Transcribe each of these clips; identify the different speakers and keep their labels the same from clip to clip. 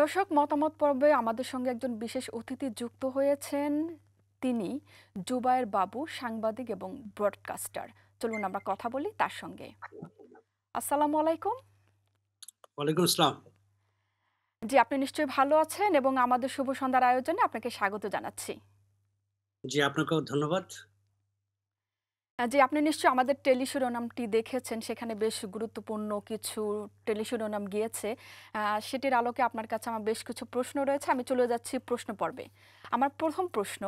Speaker 1: দর্শক মতামত পর্বে আমাদের সঙ্গে একজন বিশেষ অতিথি যুক্ত হয়েছেন। তিনি জুবায়ের বাবু, সাংবাদিক এবং ব্রডকাস্টার। চলুন আমরা কথা বলি তার সঙ্গে। আসসালামু আলাইকুম।
Speaker 2: ওয়ালাইকুম আসসালাম।
Speaker 1: জি, আপনি নিশ্চয়ই ভালো আছেন এবং আমাদের শুভ সন্ধ্যার আয়োজনে আপনাকে স্বাগত জানাচ্ছি।
Speaker 2: জি, আপনাকেও ধন্যবাদ।
Speaker 1: জি, আপনি নিশ্চয়ই আমাদের টেলিশিরোনামটি দেখেছেন। সেখানে বেশ গুরুত্বপূর্ণ কিছু টেলিশিরোনাম গিয়েছে। সেটির আলোকে আপনার কাছে আমার বেশ কিছু প্রশ্ন রয়েছে। আমি চলে যাচ্ছি প্রশ্ন পর্বে। আমার প্রথম প্রশ্ন,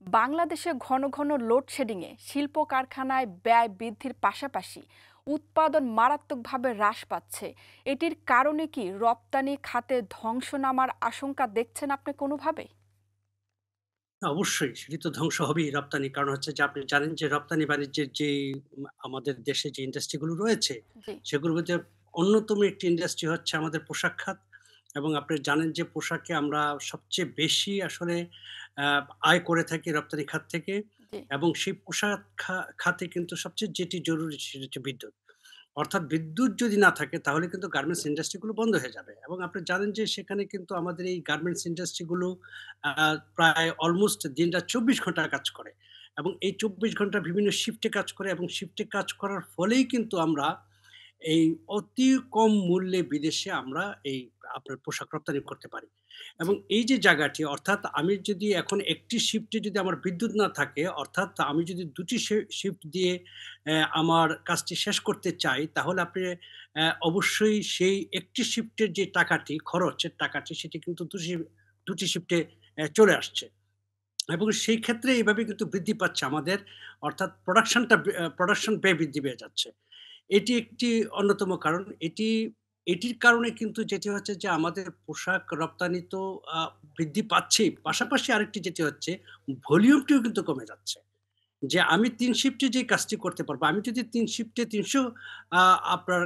Speaker 1: বাংলাদেশে ঘন ঘন লোডশেডিংয়ে শিল্প কারখানায় ব্যয় বৃদ্ধির পাশাপাশি উৎপাদন মারাত্মকভাবে হ্রাস পাচ্ছে। এটির কারণে কি রপ্তানি খাতে ধ্বংস নামার আশঙ্কা দেখছেন আপনি কোনোভাবে?
Speaker 2: না, অবশ্যই সেটি তো ধ্বংস হবেই রপ্তানি। কারণ হচ্ছে যে আপনি জানেন যে রপ্তানি বাণিজ্যের যে আমাদের দেশে যে ইন্ডাস্ট্রি গুলো রয়েছে,
Speaker 1: জি,
Speaker 2: সেগুলোর মধ্যে অন্যতম একটি ইন্ডাস্ট্রি হচ্ছে আমাদের পোশাক খাত। এবং আপনি জানেন যে পোশাকে আমরা সবচেয়ে বেশি আসলে আ আয় করে থাকি রপ্তানি খাত থেকে।
Speaker 1: জি,
Speaker 2: এবং সেই পোশাক খাতে কিন্তু সবচেয়ে যেটি জরুরি সেটা হচ্ছে বিদ্যুৎ। অর্থাৎ বিদ্যুৎ যদি না থাকে তাহলে কিন্তু গার্মেন্টস ইন্ডাস্ট্রি গুলো বন্ধ হয়ে যাবে। এবং আপনি জানেন যে সেখানে কিন্তু আমাদের এই গার্মেন্টস ইন্ডাস্ট্রি গুলো আ প্রায় অলমোস্ট দিনরাত ২৪ ঘন্টা কাজ করে। এবং এই ২৪ ঘন্টা বিভিন্ন শিফটে কাজ করে এবং শিফটে কাজ করার ফলেই কিন্তু আমরা এই অতি কম মূল্যে বিদেশে আমরা এই আপনার পোশাক রপ্তানি করতে পারি।
Speaker 1: জি,
Speaker 2: এবং এই যে জায়গাটি অর্থাৎ আমি যদি এখন একটি শিফটে যদি আমার বিদ্যুৎ না থাকে, অর্থাৎ আমি যদি ২ টি শিফট দিয়ে আমার কাজটি শেষ করতে চাই, তাহলে আপনি অবশ্যই সেই একটি শিফটের যে টাকাটি, খরচের টাকাটি সেটি কিন্তু ২ টি শিফটে চলে আসছে। এবং সেই ক্ষেত্রে এভাবে কিন্তু বৃদ্ধি পাচ্ছে আমাদের, অর্থাৎ প্রোডাকশন ব্যয় বৃদ্ধি পেয়ে যাচ্ছে। এটি একটি অন্যতম কারণ। এটির কারণে কিন্তু যেটি হচ্ছে যে আমাদের পোশাক রপ্তানি তো আ বৃদ্ধি পাচ্ছেই।
Speaker 1: জি,
Speaker 2: পাশাপাশি আরেকটি যেটি হচ্ছে ভলিউমটিও কিন্তু কমে যাচ্ছে। যে আমি ৩ শিফটে যে কাজটি করতে পারবো, আমি যদি ৩ শিফটে ৩০০ আ আপনার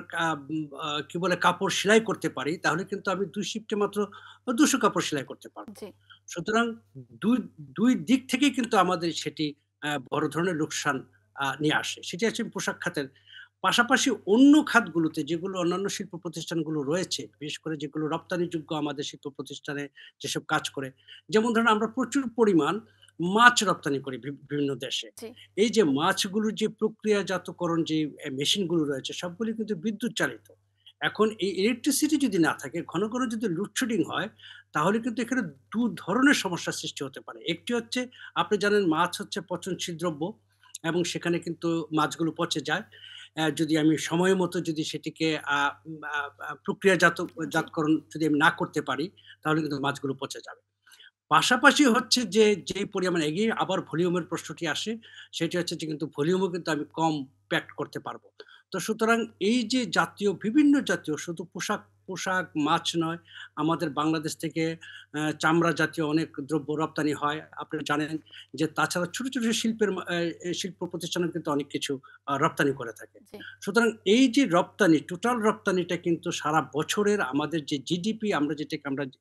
Speaker 2: কি বলে কাপড় সেলাই করতে পারি, তাহলে কিন্তু আমি ২ শিফটে মাত্র ২০০ কাপড় সেলাই করতে পারবো।
Speaker 1: জি,
Speaker 2: সুতরাং ২ ২ দিক থেকেই কিন্তু আমাদের সেটি বড় ধরনের লোকসান নিয়ে আসে। সেটি হচ্ছে পোশাক খাতের। পাশাপাশি অন্য খাতগুলোতে যেগুলো অন্যান্য শিল্প প্রতিষ্ঠানগুলো রয়েছে, বিশেষ করে যেগুলো রপ্তানিযোগ্য আমাদের শিল্প প্রতিষ্ঠানে যেসব কাজ করে। যেমন ধরেন আমরা প্রচুর পরিমাণ মাছ রপ্তানি করি বিভিন্ন দেশে।
Speaker 1: জি,
Speaker 2: এই যে মাছগুলোর যে প্রক্রিয়াজাতকরণ যে মেশিনগুলো রয়েছে সবগুলো কিন্তু বিদ্যুৎ চালিত। এখন এই ইলেকট্রিসিটি যদি না থাকে, ঘন, ঘন যদি লোডশেডিং হয়, তাহলে কিন্তু এখানে ২ ধরনের সমস্যার সৃষ্টি হতে পারে। একটি হচ্ছে আপনি জানেন মাছ হচ্ছে পচনশীল দ্রব্য এবং সেখানে কিন্তু মাছগুলো পচে যায়। যদি আমি সময় মতো যদি সেটিকে আ আ আ
Speaker 1: জি,
Speaker 2: জাতকরণ যদি আমি না করতে পারি, তাহলে কিন্তু মাছগুলো পচে যাবে। পাশাপাশি হচ্ছে যে, যেই পরিমাণে এগিয়ে আবার ভলিউমের প্রশ্নটি আসে, সেটি হচ্ছে যে কিন্তু ভলিউমও কিন্তু আমি কম প্যাক করতে পারবো। তো সুতরাং এই যে বিভিন্ন জাতীয় শুধু পোশাক, মাছ নয়, আমাদের বাংলাদেশ থেকে চামড়া জাতীয় অনেক দ্রব্য রপ্তানি হয়। আপনারা জানেন যে তাছাড়া ছোট, ছোট শিল্পের মা শিল্প প্রতিষ্ঠানও কিন্তু অনেক কিছু রপ্তানি করে থাকে।
Speaker 1: জি,
Speaker 2: সুতরাং এই যে রপ্তানি, টোটাল রপ্তানিটা কিন্তু সারা বছরের আমাদের যে জিডিপি আমরা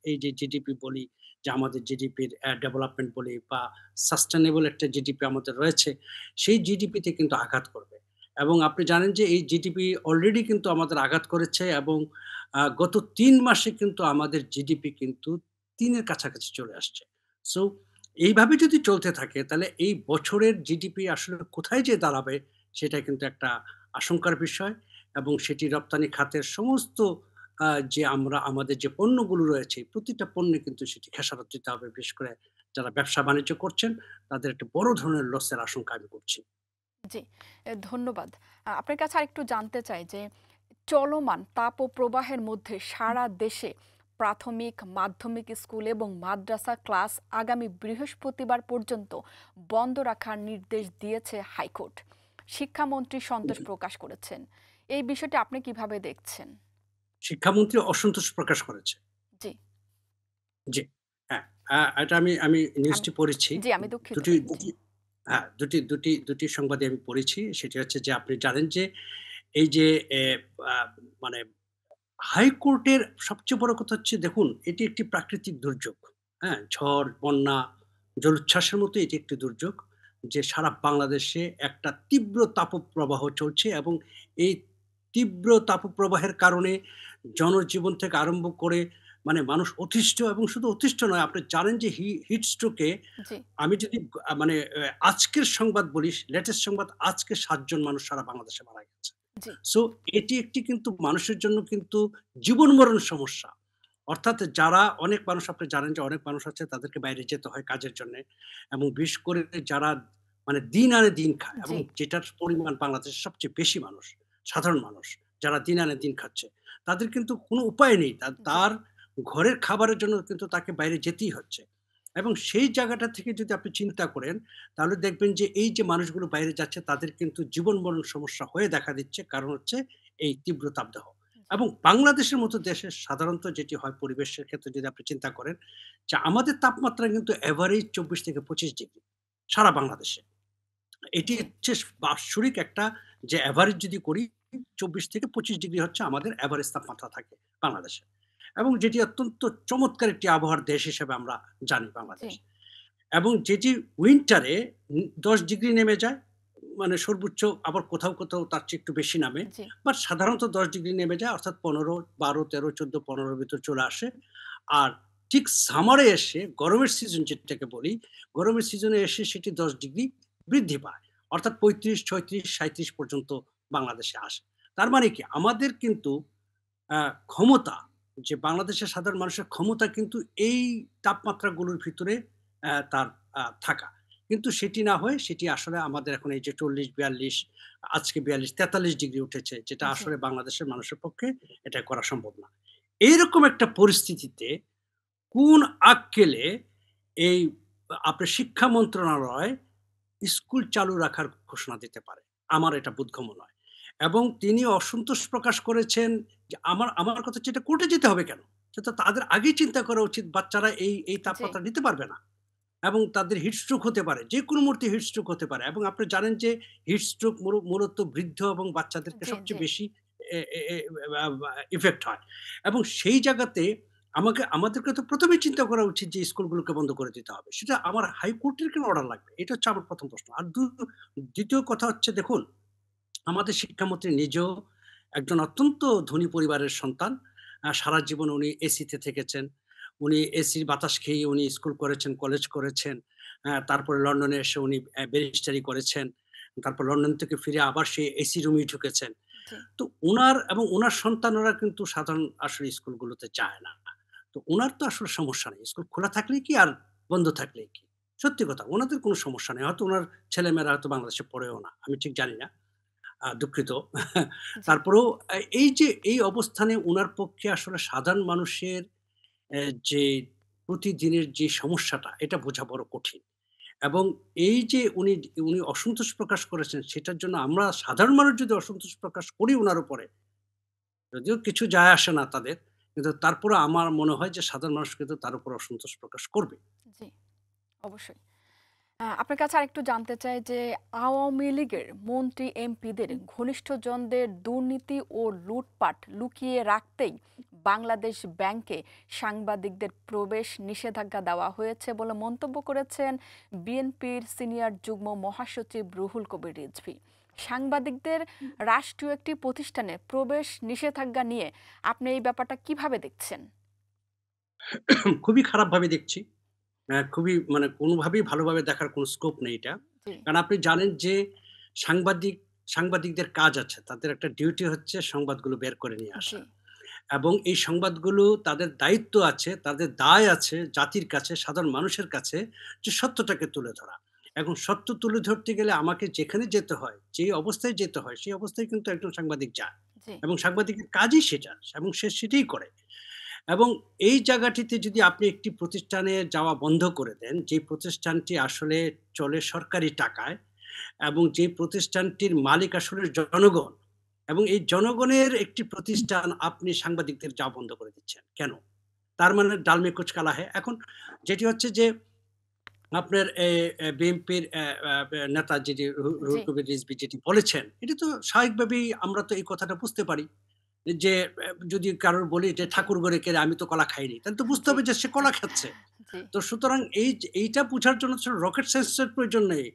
Speaker 2: এই যে জিডিপি বলি, যে আমাদের জিডিপির ডেভেলপমেন্ট বলি বা সাস্টেইনেবল একটা জিডিপি আমাদের রয়েছে, সেই জিডিপিতে কিন্তু আঘাত করবে। এবং আপনি জানেন যে এই জিডিপি অলরেডি কিন্তু আমাদের আঘাত করেছে এবং গত ৩ মাসে কিন্তু আমাদের জিডিপি কিন্তু ৩ এর কাছাকাছি চলে আসছে। সো এইভাবে যদি চলতে থাকে তাহলে এই বছরের জিডিপি আসলে কোথায় যেয়ে দাঁড়াবে সেটা কিন্তু একটা আশঙ্কার বিষয়। এবং সেটি রপ্তানি খাতের সমস্ত যে আমরা আমাদের যে পণ্যগুলো রয়েছে, প্রতিটা পণ্যে কিন্তু সেটি খেসারত দিতে হবে। বিশেষ করে যারা ব্যবসা-বাণিজ্য করছেন, তাদের একটা বড় ধরনের লসের আশঙ্কা আমি করছি।
Speaker 1: জি। ধন্যবাদ। আপনার কাছে আরেকটু জানতে চাই যে চলমান তাপপ্রবাহের মধ্যে সারা দেশে প্রাথমিক, মাধ্যমিক স্কুল এবং মাদ্রাসা ক্লাস আগামী বৃহস্পতিবার পর্যন্ত বন্ধ রাখার নির্দেশ দিয়েছে হাইকোর্ট। শিক্ষামন্ত্রী সন্তোষ প্রকাশ করেছেন। এই বিষয়টি আপনি কিভাবে দেখছেন?
Speaker 2: শিক্ষামন্ত্রী অসন্তোষ প্রকাশ করেছে।
Speaker 1: জি,
Speaker 2: জি, হ্যাঁ, এটা আমি
Speaker 1: আমি
Speaker 2: নিউজটি পড়েছি।
Speaker 1: আমি দুঃখিত।
Speaker 2: দুটি
Speaker 1: জি,
Speaker 2: দুটি হ্যাঁ, দুটি সংবাদই আমি পড়েছি। সেটি হচ্ছে যে আপনি জানেন যে এই যে আ মানে হাইকোর্টের সবচেয়ে বড় কথা হচ্ছে দেখুন, এটি একটি প্রাকৃতিক দুর্যোগ। হ্যাঁ? ঝড়, বন্যা, জলোচ্ছ্বাসের মতো এটি একটি দুর্যোগ। যে সারা বাংলাদেশে একটা তীব্র তাপপ্রবাহ চলছে এবং এই তীব্র তাপপ্রবাহের কারণে জনজীবন থেকে আরম্ভ করে মানে মানুষ অতিষ্ঠ এবং শুধু অতিষ্ঠ নয়, আপনি জানেন যে হিট স্ট্রোকে
Speaker 1: জি,
Speaker 2: আমি যদি মানে আজকের সংবাদ বলি, লেটেস্ট সংবাদ আজকে ৭ জন মানুষ সারা বাংলাদেশে মারা গেছে।
Speaker 1: জি,
Speaker 2: সো এটি একটি কিন্তু মানুষের জন্য কিন্তু জীবন মরণ সমস্যা। অর্থাৎ যারা অনেক মানুষ আপনি জানেন যে অনেক মানুষ আছে তাদেরকে বাইরে যেতে হয় কাজের জন্যে এবং বিশেষ করে যারা মানে দিন আনে দিন খায় এবং
Speaker 1: জি,
Speaker 2: যেটার পরিমাণ বাংলাদেশের সবচেয়ে বেশি মানুষ, সাধারণ মানুষ যারা দিন আনে দিন খাচ্ছে। তাদের কিন্তু কোনো উপায় নেই।
Speaker 1: জি,
Speaker 2: তার ঘরের খাবারের জন্য কিন্তু তাকে বাইরে যেতেই হচ্ছে। এবং সেই জায়গাটা থেকে যদি আপনি চিন্তা করেন তাহলে দেখবেন যে এই যে মানুষগুলো বাইরে যাচ্ছে তাদের কিন্তু জীবন মরণ সমস্যা হয়ে দেখা দিচ্ছে। কারণ হচ্ছে এই তীব্র তাপদাহ।
Speaker 1: জি,
Speaker 2: এবং বাংলাদেশের মতো দেশে সাধারণত যেটি হয় পরিবেশের ক্ষেত্রে যদি আপনি চিন্তা করেন যে আমাদের তাপমাত্রা কিন্তু এভারেজ ২৪ থেকে ২৫ ডিগ্রি সারা বাংলাদেশে। এটি
Speaker 1: জি,
Speaker 2: হচ্ছে বাৎসরিক একটা যে এভারেজ যদি করি ২৪ থেকে ২৫ ডিগ্রি হচ্ছে আমাদের এভারেজ তাপমাত্রা থাকে বাংলাদেশে। এবং যেটি অত্যন্ত চমৎকার একটি আবহাওয়ার দেশ হিসেবে আমরা জানি
Speaker 1: জি,
Speaker 2: বাংলাদেশ। এবং যেটি উইন্টারে ১০ ডিগ্রি নেমে যায়। মানে সর্বোচ্চ আবার কোথাও, কোথাও তার চেয়ে একটু বেশি নামে।
Speaker 1: জি,
Speaker 2: বাট সাধারণত ১০ ডিগ্রি নেমে যায় অর্থাৎ ১৫, ১২, ১৩, ১৪, ১৫ র ভিতর চলে আসে। আর ঠিক সামারে এসে গরমের সিজন যেটাকে বলি, গরমের সিজনে এসে সেটি ১০ ডিগ্রি বৃদ্ধি পায়। অর্থাৎ ৩৫, ৩৬, ৩৭ পর্যন্ত বাংলাদেশে আসে। তার মানে কি? আমাদের কিন্তু আ ক্ষমতা যে বাংলাদেশের সাধারণ মানুষের ক্ষমতা কিন্তু এই তাপমাত্রাগুলোর ভিতরে তার থাকা। কিন্তু সেটি না হয়ে সেটি আসলে আমাদের এখন এই যে ৪০-৪২ আজকে ৪২-৪৩ ডিগ্রি উঠেছে যেটা
Speaker 1: জি,
Speaker 2: আসলে বাংলাদেশের মানুষের পক্ষে এটা করা সম্ভব না। এইরকম একটা পরিস্থিতিতে কোন আক্কেলে এই আপনার শিক্ষা মন্ত্রণালয় স্কুল চালু রাখার ঘোষণা দিতে পারে? আমার এটা বোধগম্য নয়। এবং তিনি অসন্তোষ প্রকাশ করেছেন যে আমার আমার কথা হচ্ছে এটা কোর্টে যেতে হবে কেন? সেটা তাদের আগেই চিন্তা করা উচিত বাচ্চারা এই
Speaker 1: জি,
Speaker 2: তাপমাত্রা নিতে পারবে না। এবং তাদের হিট স্ট্রোক হতে পারে। যেকোনো মুহূর্তে হিট স্ট্রোক হতে পারে এবং আপনি জানেন যে হিট স্ট্রোক মূলত বৃদ্ধ এবং বাচ্চাদেরকে
Speaker 1: জি, জি,
Speaker 2: সবচেয়ে বেশি এ এ এ আ বা ইফেক্ট হয়। এবং সেই জায়গাতে আমাদেরকে তো ১ম এই চিন্তা করা উচিত যে স্কুলগুলোকে বন্ধ করে দিতে হবে। সেটা আমার হাইকোর্টের কেন অর্ডার লাগবে? এটা হচ্ছে আমার ১ম প্রশ্ন। আর ২য় কথা হচ্ছে দেখুন, আমাদের শিক্ষামন্ত্রী নিজেও একজন অত্যন্ত ধনী পরিবারের সন্তান। সারা জীবন উনি এসিতে থেকেছেন। উনি এসির বাতাস খেয়ে উনি স্কুল করেছেন, কলেজ করেছেন। তারপরে লন্ডনে এসে উনি ব্যারিস্টারি করেছেন। তারপর লন্ডন থেকে ফিরে আবার সেই এসি রুমেই ঢুকেছেন।
Speaker 1: জি,
Speaker 2: তো উনার এবং উনার সন্তানেরা কিন্তু সাধারণ আসলে স্কুলগুলোতে যায় না। তো উনার তো আসলে সমস্যা নেই। স্কুল খোলা থাকলেই কি আর বন্ধ থাকলেই কি? সত্যি কথা উনাদের কোনো সমস্যা নেই। হয়তো উনার ছেলেমেয়েরা হয়তো বাংলাদেশে পড়েও না। আমি ঠিক জানি না। দুঃখিত।
Speaker 1: জি,
Speaker 2: তারপরেও এই যে এই অবস্থানে উনার পক্ষে আসলে সাধারণ মানুষের যে প্রতিদিনের যে সমস্যাটা এটা বোঝা বড় কঠিন। এবং এই যে উনি অসন্তোষ প্রকাশ করেছেন সেটার জন্য আমরা সাধারণ মানুষ যদি অসন্তোষ প্রকাশ করি উনার উপরে, যদিও কিছু যায় আসে না তাদের। কিন্তু তারপরেও আমার মনে হয় যে সাধারণ মানুষ কিন্তু তার উপর অসন্তোষ প্রকাশ করবে।
Speaker 1: জি, অবশ্যই। আপনার কাছে আরেকটু জানতে চাই যে আওয়ামী লীগের মন্ত্রী এমপিদের ঘনিষ্ঠজনদের দুর্নীতি ও লুটপাট লুকিয়ে রাখতেই বাংলাদেশ ব্যাংকে সাংবাদিকদের প্রবেশ নিষেধাজ্ঞা দেওয়া হয়েছে বলে মন্তব্য করেছেন বিএনপির সিনিয়র যুগ্ম মহাসচিব রুহুল কবির রিজভী। সাংবাদিকদের রাষ্ট্রীয় একটি প্রতিষ্ঠানে প্রবেশ নিষেধাজ্ঞা নিয়ে আপনি এই ব্যাপারটা কিভাবে দেখছেন?
Speaker 2: খুবই খারাপভাবে দেখছি। খুবই মানে কোনোভাবেই ভালোভাবে দেখার কোনো স্কোপ নেই এটা।
Speaker 1: জি,
Speaker 2: কারণ আপনি জানেন যে সাংবাদিক সাংবাদিকদের কাজ আছে। তাদের একটা ডিউটি হচ্ছে সংবাদগুলো বের করে নিয়ে
Speaker 1: জি,
Speaker 2: আসা। এবং এই সংবাদগুলো তাদের দায়িত্ব আছে, তাদের দায় আছে জাতির কাছে, সাধারণ মানুষের কাছে যে সত্যটাকে তুলে ধরা। এখন সত্য তুলে ধরতে গেলে আমাকে যেখানে যেতে হয়, যে অবস্থায় যেতে হয়, সেই অবস্থায় কিন্তু একজন সাংবাদিক যায়।
Speaker 1: জি,
Speaker 2: এবং সাংবাদিকের কাজই সেটা এবং সে সেটাই করে। এবং এই জায়গাটিতে যদি আপনি একটি প্রতিষ্ঠানে যাওয়া বন্ধ করে দেন, যে প্রতিষ্ঠানটি আসলে চলে সরকারি টাকায় এবং যে প্রতিষ্ঠানটির মালিক আসলে জনগণ এবং এই জনগণের একটি প্রতিষ্ঠান আপনি সাংবাদিকদের যাওয়া বন্ধ করে দিচ্ছেন। কেন? তার মানে ডাল মে কুচ কালা হ্যায়। এখন যেটি হচ্ছে যে আপনার বিএনপির নেতা যেটি
Speaker 1: জি,
Speaker 2: রুহুল কবির রিজভী যেটি বলেছেন, এটা তো স্বাভাবিকভাবেই আমরা তো এই কথাটা বুঝতে পারি। যে যদি কারোর বলি যে,
Speaker 1: জি,
Speaker 2: "ঠাকুর ঘরে কেরে আমি তো কলা খাইনি।" তাহলে তো বুঝতে
Speaker 1: জি,
Speaker 2: হবে যে সে কলা খাচ্ছে।
Speaker 1: জি,
Speaker 2: তো সুতরাং এইটা বুঝার জন্য তো রকেট সায়েন্সের প্রয়োজন নেই।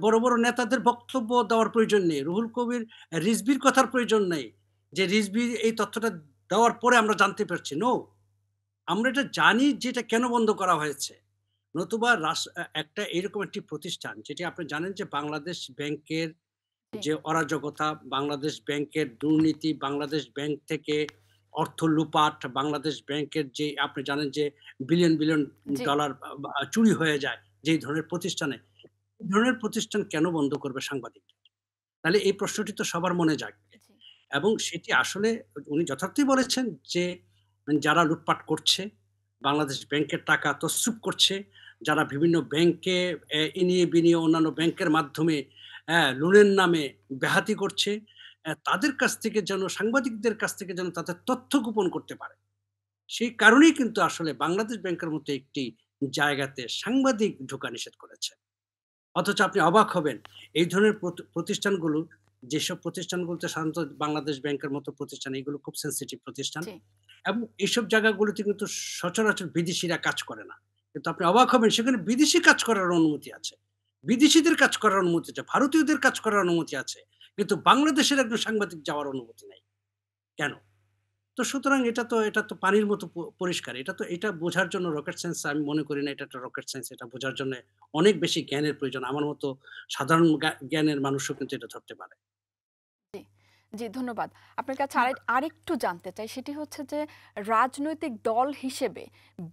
Speaker 2: বড়, বড় নেতাদের বক্তব্য দেওয়ার প্রয়োজন নেই। রুহুল কবির রিজভীর কথার প্রয়োজন নেই। যে রিজভী এই তথ্যটা দেওয়ার পরে আমরা জানতে পারছি। নো! আমরা এটা জানি যে এটা কেন বন্ধ করা হয়েছে। নতুবা একটা এরকম একটি প্রতিষ্ঠান যেটি আপনি জানেন যে বাংলাদেশ ব্যাংকের
Speaker 1: জি,
Speaker 2: যে অরাজকতা, বাংলাদেশ ব্যাংকের দুর্নীতি, বাংলাদেশ ব্যাংক থেকে অর্থ লুপাট, বাংলাদেশ ব্যাংকের যে আপনি জানেন যে বিলিয়ন, বিলিয়ন
Speaker 1: জি,
Speaker 2: ডলার চুরি হয়ে যায় যেই ধরনের প্রতিষ্ঠানে। এই ধরনের প্রতিষ্ঠান কেন বন্ধ করবে সাংবাদিকরা? তাহলে এই প্রশ্নটি তো সবার মনে জাগে
Speaker 1: জি,
Speaker 2: এবং সেটি আসলে উনি যথার্থই বলেছেন যে যারা লুটপাট করছে, বাংলাদেশ ব্যাংকের টাকা তছরূপ করছে, যারা বিভিন্ন ব্যাংকে ইনিয়ে বিনিয়ে অন্যান্য ব্যাংকের মাধ্যমে লোনের নামে ব্যাহাতি করছে, তাদের কাছ থেকে যেন সাংবাদিকদের কাছ থেকে যেন তাদের তথ্য গোপন করতে পারে। সেই কারণেই কিন্তু আসলে বাংলাদেশ ব্যাংকের মতো একটি জায়গাতে সাংবাদিক ঢোকা নিষেধ করেছে। অথচ আপনি অবাক হবেন, এই ধরনের প্রতিষ্ঠানগুলো যেসব প্রতিষ্ঠানগুলোতে সাধারণত বাংলাদেশ ব্যাংকের মতো প্রতিষ্ঠান এগুলো খুব সেনসিটিভ প্রতিষ্ঠান
Speaker 1: জি,
Speaker 2: এবং এইসব জায়গাগুলোতে কিন্তু সচরাচর বিদেশিরা কাজ করে না। কিন্তু আপনি অবাক হবেন সেখানে বিদেশি কাজ করার অনুমতি আছে। বিদেশিদের কাজ করার অনুমতি আছে, ভারতীয়দের কাজ করার অনুমতি আছে। কিন্তু বাংলাদেশের একজন সাংবাদিক যাওয়ার অনুমতি নাই। কেন? তো সুতরাং এটা তো পানির মতো পরিষ্কার। এটা বোঝার জন্য রকেট সায়েন্স আমি মনে করি না এটা একটা রকেট সায়েন্স। এটা বোঝার জন্যে অনেক বেশি জ্ঞানের প্রয়োজন। আমার মতো সাধারণ জ্ঞানের মানুষও কিন্তু এটা ধরতে পারে।
Speaker 1: জি, জি, ধন্যবাদ। আপনার কাছে আরেকটু জানতে চাই সেটি হচ্ছে যে রাজনৈতিক দল হিসেবে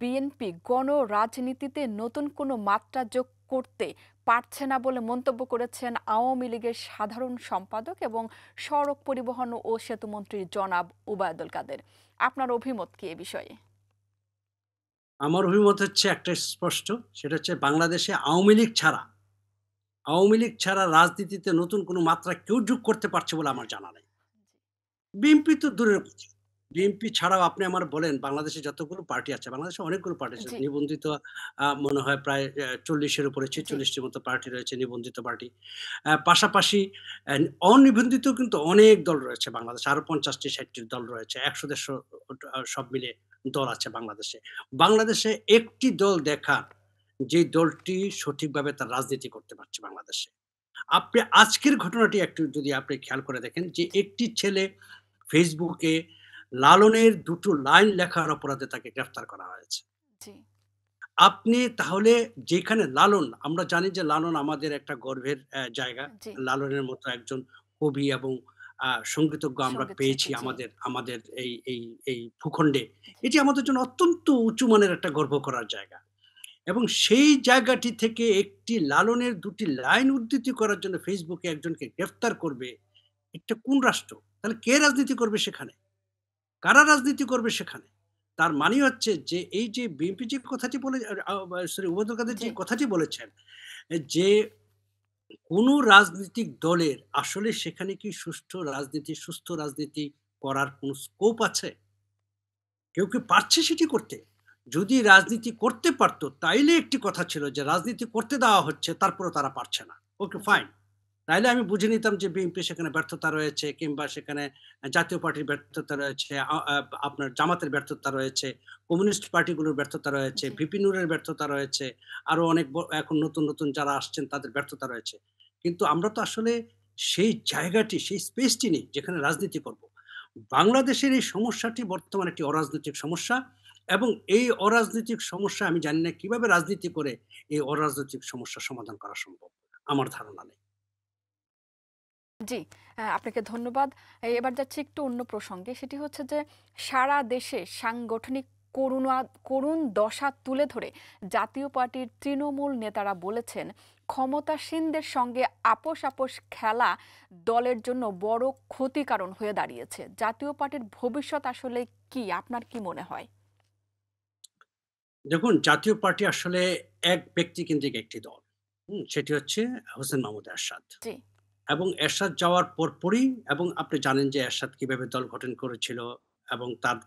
Speaker 1: বিএনপি গণরাজনীতিতে নতুন কোনো মাত্রা যোগ করতে পারছে না বলে মন্তব্য করেছেন আওয়ামী লীগের সাধারণ সম্পাদক এবং সড়ক পরিবহন ও সেতুমন্ত্রী জনাব ওবায়দুল কাদের। আপনার অভিমত কি এ বিষয়ে?
Speaker 2: আমার অভিমত হচ্ছে একটা স্পষ্ট। সেটা হচ্ছে বাংলাদেশে আওয়ামী লীগ ছাড়া রাজনীতিতে নতুন কোনো মাত্রা কেউ যোগ করতে পারছে বলে আমার জানা নাই। বিএনপি তো দূরের কথা। বিএনপি ছাড়াও আপনি আমার বলেন বাংলাদেশে যতগুলো পার্টি আছে, বাংলাদেশে অনেকগুলো পার্টি আছে।
Speaker 1: জি,
Speaker 2: নিবন্ধিত মনে হয় প্রায় ৪০ এর উপরে
Speaker 1: জি,
Speaker 2: ৪৬ টির মতো পার্টি রয়েছে নিবন্ধিত পার্টি। পাশাপাশি অ্যা অনিবন্ধিত কিন্তু অনেক দল রয়েছে বাংলাদেশে। আরো ৫০ টি ৬০ টি দল রয়েছে। ১০০-১৫০ সব মিলিয়ে দল আছে বাংলাদেশে। বাংলাদেশে একটি দল দেখান যে দলটি সঠিকভাবে তার রাজনীতি করতে পারছে বাংলাদেশে। আপনি আজকের ঘটনাটি একটু যদি আপনি খেয়াল করে দেখেন যে একটি ছেলে ফেসবুকে লালনের ২ টো লাইন লেখার অপরাধে তাকে গ্রেফতার করা হয়েছে।
Speaker 1: জি,
Speaker 2: আপনি তাহলে যেখানে লালন, আমরা জানি যে লালন আমাদের একটা গর্বের জায়গা।
Speaker 1: জি,
Speaker 2: লালনের মতো একজন কবি এবং সংগীতজ্ঞ আমরা
Speaker 1: সঙ্গীত
Speaker 2: পেয়েছি
Speaker 1: শিল্পী, জি,
Speaker 2: আমাদের এই ভূখণ্ডে।
Speaker 1: জি,
Speaker 2: এটি আমাদের জন্য অত্যন্ত উঁচু মানের একটা গর্ব করার জায়গা। এবং সেই জায়গাটি থেকে একটি লালনের ২ টি লাইন উদ্ধৃতি করার জন্য ফেসবুকে একজনকে গ্রেফতার করবে। এটা কোন রাষ্ট্র? তাহলে কে রাজনীতি করবে সেখানে? কারা রাজনীতি করবে সেখানে? তার মানে হচ্ছে যে এই যে বিএনপি যে কথাটি বলে আ আ সরি ওবায়দুল কাদের
Speaker 1: জি,
Speaker 2: যে কথাটি বলেছেন, যে কোন রাজনৈতিক দলের আসলে সেখানে কি সুস্থ রাজনীতি করার কোন স্কোপ আছে? কেউ কি পারছে সেটি করতে? যদি রাজনীতি করতে পারত, তাইলে একটি কথা ছিল যে রাজনীতি করতে দেওয়া হচ্ছে, তারপরেও তারা পারছে না। ওকে
Speaker 1: জি,
Speaker 2: ফাইন। তাইলে আমি বুঝে নিতাম যে বিএনপি সেখানে ব্যর্থতা রয়েছে কিংবা সেখানে জাতীয় পার্টির ব্যর্থতা রয়েছে, আ আ আপনার জামাতের ব্যর্থতা রয়েছে, কমিউনিস্ট পার্টিগুলোর ব্যর্থতা রয়েছে,
Speaker 1: জি,
Speaker 2: ভিপি নুরের ব্যর্থতা রয়েছে, আরো অনেক এখন নতুন, নতুন যারা আসছেন তাদের ব্যর্থতা রয়েছে। কিন্তু আমরা তো আসলে সেই জায়গাটি, সেই স্পেসটি নেই যেখানে রাজনীতি করব। বাংলাদেশের এই সমস্যাটি বর্তমানে একটি অরাজনৈতিক সমস্যা এবং এই অরাজনৈতিক সমস্যা আমি জানি না কিভাবে রাজনীতি করে এই অরাজনৈতিক সমস্যার সমাধান করা সম্ভব। আমার ধারণা নেই।
Speaker 1: জি, আপনাকে ধন্যবাদ। এবার যাচ্ছি একটু অন্য প্রসঙ্গে। সেটি হচ্ছে যে সারা দেশে সাংগঠনিক করুণা করুণ দশা তুলে ধরে জাতীয় পার্টির তৃণমূল নেতারা বলেছেন, ক্ষমতাসীনদের সঙ্গে আপোস খেলা দলের জন্য বড় ক্ষতিকারণ হয়ে দাঁড়িয়েছে। জাতীয় পার্টির ভবিষ্যৎ আসলে কি? আপনার কি মনে হয়?
Speaker 2: দেখুন, জাতীয় পার্টি আসলে এক ব্যক্তিকেন্দ্রিক একটি দল। সেটি হচ্ছে হোসেন মাহমুদ এরশাদ।
Speaker 1: জি,
Speaker 2: এবং এরশাদ যাওয়ার পরপরই এবং আপনি জানেন যে এরশাদ কিভাবে দল গঠন করেছিল এবং তার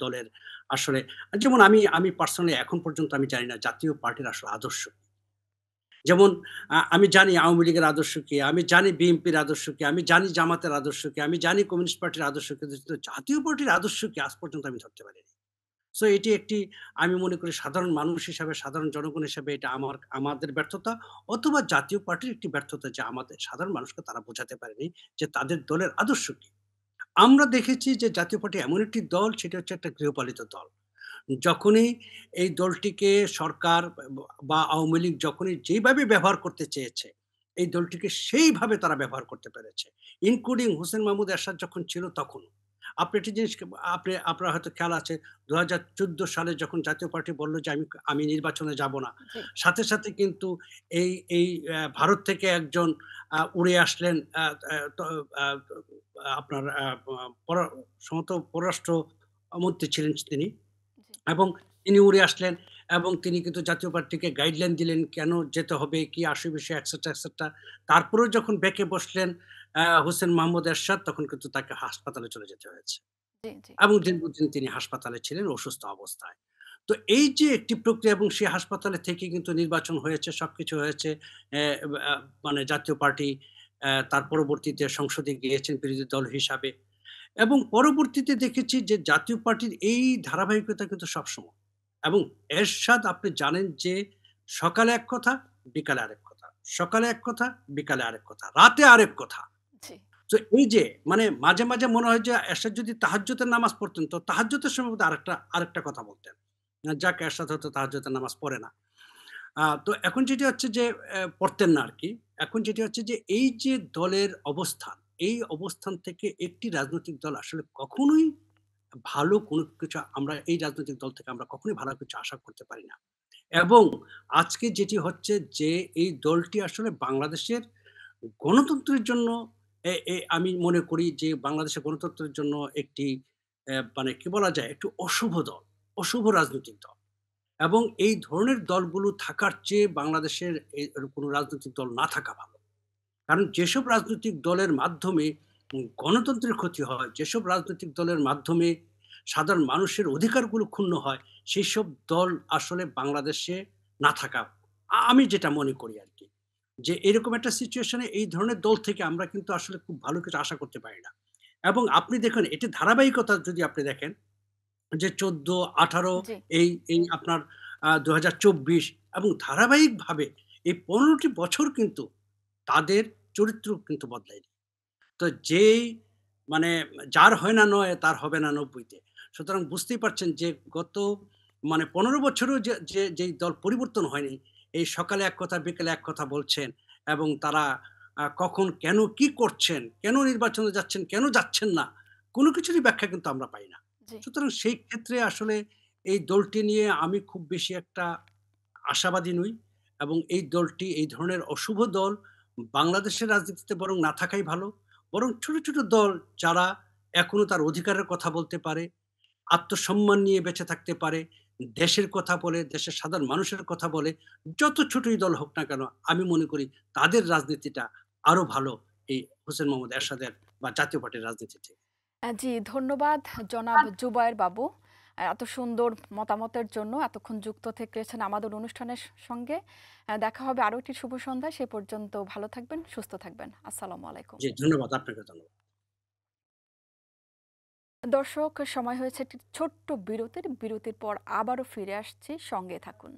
Speaker 2: দলের আসলে যেমন আমি পার্সোনালি এখন পর্যন্ত আমি জানি না জাতীয় পার্টির আসলে আদর্শ কি? যেমন আমি জানি আওয়ামী লীগের আদর্শ কি, আমি জানি বিএনপির আদর্শ কি, আমি জানি জামাতের আদর্শ কি, আমি জানি কমিউনিস্ট পার্টির আদর্শ কি। কিন্তু জাতীয় পার্টির আদর্শ কি আজ পর্যন্ত আমি ধরতে পারিনি। সো এটি একটি আমি মনে করি সাধারণ মানুষ হিসাবে, সাধারণ জনগণ হিসাবে এটা আমাদের ব্যর্থতা অথবা জাতীয় পার্টির একটি ব্যর্থতা যে আমাদের সাধারণ মানুষকে তারা বোঝাতে পারেনি যে তাদের দলের আদর্শ কি। আমরা দেখেছি যে জাতীয় পার্টি এমন একটি দল সেটা হচ্ছে একটা গৃহপালিত দল। যখনই এই দলটিকে সরকার বা আওয়ামী লীগ যখনই যেভাবে ব্যবহার করতে চেয়েছে, এই দলটিকে সেইভাবে তারা ব্যবহার করতে পেরেছে। ইনক্লুডিং হোসেন মাহমুদ এরশাদ যখন ছিল তখনও। আপনি একটি জিনিস আপনার হয়তো খেয়াল আছে ২০১৪ সালে যখন জাতীয় পার্টি বলল যে আমি নির্বাচনে যাব না।
Speaker 1: জি,
Speaker 2: সাথে, সাথে কিন্তু এই এই ভারত থেকে একজন উড়ে আসলেন আ আ ত আ আপনার আ আ পরা সম্ভবত পররাষ্ট্র মন্ত্রী ছিলেন তিনি।
Speaker 1: জি,
Speaker 2: এবং তিনি উড়ে আসলেন এবং তিনি কিন্তু জাতীয় পার্টিকে গাইডলাইন দিলেন কেন যেতে হবে, কি আসে বিষয় এটসেট্রা, এটসেট্রা। তারপরেও যখন বেঁকে বসলেন হোসেন মাহমুদ এরশাদ তখন কিন্তু তাকে হাসপাতালে চলে যেতে হয়েছে।
Speaker 1: জি, জি,
Speaker 2: এবং দীর্ঘদিন তিনি হাসপাতালে ছিলেন অসুস্থ অবস্থায়। তো এই যে একটি প্রক্রিয়া এবং সেই হাসপাতালে থেকে কিন্তু নির্বাচন হয়েছে, সবকিছু হয়েছে। অ্যা আ মানে জাতীয় পার্টি তার পরবর্তীতে সংসদে গিয়েছেন বিরোধী দল হিসাবে। এবং পরবর্তীতে দেখেছি যে জাতীয় পার্টির এই ধারাবাহিকতা কিন্তু সবসময়। এবং এরশাদ আপনি জানেন যে সকালে এক কথা, বিকালে আরেক কথা। সকালে এক কথা, বিকালে আরেক কথা। রাতে আরেক কথা।
Speaker 1: জি,
Speaker 2: তো এই যে মানে মাঝে, মাঝে মনে হয় যে এরশাদ যদি তাহাজ্জুদের নামাজ পড়তেন তো তাহাজ্জুদের সময় বোধহয় আরেকটা কথা বলতেন। যাক এরশাদ হয়তো তাহাজ্জুদের নামাজ পড়ে না। তো এখন যেটি হচ্ছে যে পড়তেন না আরকি। এখন যেটি হচ্ছে যে এই যে দলের অবস্থান, এই অবস্থান থেকে একটি রাজনৈতিক দল আসলে কখনোই ভালো কোনো কিছু আমরা এই রাজনৈতিক দল থেকে আমরা কখনোই ভালো কিছু আশা করতে পারি না। এবং আজকে যেটি হচ্ছে যে এই দলটি আসলে বাংলাদেশের গণতন্ত্রের জন্য এ এ আমি মনে করি যে বাংলাদেশের গণতন্ত্রের জন্য একটি মানে কি বলা যায়? একটু অশুভ দল, অশুভ রাজনৈতিক দল। এবং এই ধরনের দলগুলো থাকার চেয়ে বাংলাদেশের কোনো রাজনৈতিক দল না থাকা ভালো। কারণ যেসব রাজনৈতিক দলের মাধ্যমে গণতন্ত্রের ক্ষতি হয়, যেসব রাজনৈতিক দলের মাধ্যমে সাধারণ মানুষের অধিকারগুলো ক্ষুণ্ণ হয়, সেসব দল আসলে বাংলাদেশে না থাকা আমি যেটা মনে করি আরকি। যে এরকম একটা সিচুয়েশন এ এই ধরনের দল থেকে আমরা কিন্তু আসলে খুব ভালো কিছু আশা করতে পারি না। এবং আপনি দেখুন এটির ধারাবাহিকতা যদি আপনি দেখেন যে ১৪, ১৮
Speaker 1: জি।
Speaker 2: এই আপনার ২০২৪ এবং ধারাবাহিকভাবে এই ১৫ টি বছর কিন্তু তাদের চরিত্র কিন্তু বদলায়নি। তো যেই মানে যার হয় না ৯ তার হবে না ৯০ তে। সুতরাং বুঝতেই পারছেন যে গত মানে ১৫ বছরেও যেই দল পরিবর্তন হয়নি, এই সকালে এক কথা বিকেলে এক কথা বলছেন এবং তারা কখন কেন কি করছেন, কেন নির্বাচনে যাচ্ছেন, কেন যাচ্ছেন না, কোনো কিছুরই ব্যাখ্যা কিন্তু আমরা পাই না।
Speaker 1: জি।
Speaker 2: সুতরাং সেই ক্ষেত্রে আসলে এই দলটি নিয়ে আমি খুব বেশি একটা আশাবাদী নই এবং এই দলটি এই ধরনের অশুভ দল বাংলাদেশের রাজনীতিতে বরং না থাকাই ভালো। বরং ছোট, ছোট দল যারা এখনো তার অধিকারের কথা বলতে পারে, আত্মসম্মান নিয়ে বেঁচে থাকতে পারে, দেশের কথা বলে, দেশের সাধারণ মানুষের কথা বলে, যত ছোটই দল হোক না কেন আমি মনে করি তাদের রাজনীতিটা আরো ভালো এই হোসেন মোহাম্মদ এরশাদের বা জাতীয় পার্টির রাজনীতি থেকে।
Speaker 1: জি, ধন্যবাদ জনাব জুবায়ের বাবু। এত সুন্দর মতামতের জন্য এতক্ষণ যুক্ত থেকেছেন আমাদের অনুষ্ঠানের সঙ্গে। দেখা হবে আরো একটি শুভ সন্ধ্যায়। সে পর্যন্ত ভালো থাকবেন, সুস্থ থাকবেন। আসসালামু আলাইকুম।
Speaker 2: জি, ধন্যবাদ। আপনাকে ধন্যবাদ।
Speaker 1: দর্শক, সময় হয়েছে একটি ছোট্ট বিরতির। বিরতির পর আবারও ফিরে আসছি। সঙ্গে থাকুন।